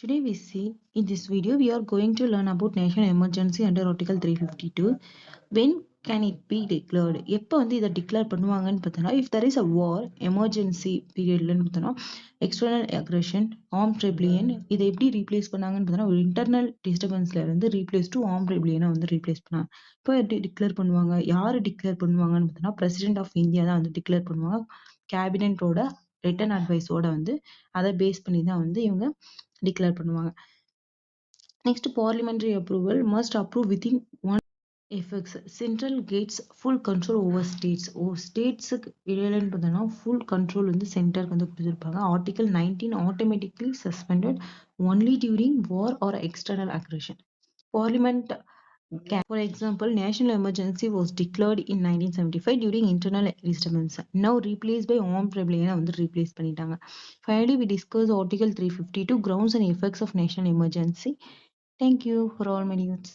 Today we see in this video we are going to learn about national emergency under Article 352. When can it be declared? எப்போ இதை declare பண்ணுவாங்கன்னு பார்த்தோன்னா if there is a war emergency periodலன்னு பார்த்தோன்னா external aggression armed ரெப்ளியன் இதை எப்படி replace பண்ணாங்கன்னு பார்த்தோன்னா ஒரு இன்டர்னல் டிஸ்டர்பன்ஸ்ல இருந்து ரீப்ளேஸ் டு ஆர்ம் ரெப்ளியனை ரீப்ளேஸ் பண்ணாங்க. இப்போ எப்படி டிக்ளேர் பண்ணுவாங்க, யாரு டிக்ளேர் பண்ணுவாங்கன்னு பார்த்தோன்னா பிரசிடென்ட் ஆஃப் இந்தியா தான் டிக்ளேர் பண்ணுவாங்க. கேபினெட்டோட ரிட்டன் அட்வைஸோட அதை பேஸ் பண்ணி தான் இவங்க டிக்ளேர் பண்ணுவாங்க. Next parliamentary approval must approve within 1 effects. Central gets full control over states. ஸ்டேட்ஸுக்கு இடையிலன்னு பார்த்தோம்னா ஃபுல் கண்ட்ரோல் சென்டருக்கு கொடுத்துருப்பாங்க. Article 19 automatically suspended only during war or external aggression. Parliament for example, national emergency was declared in 1975 during internal disturbance. Now replaced by armed rebellion replace பண்ணிட்டாங்க. Finally, we discuss Article 352 grounds and effects of national emergency. Thank you for all my news.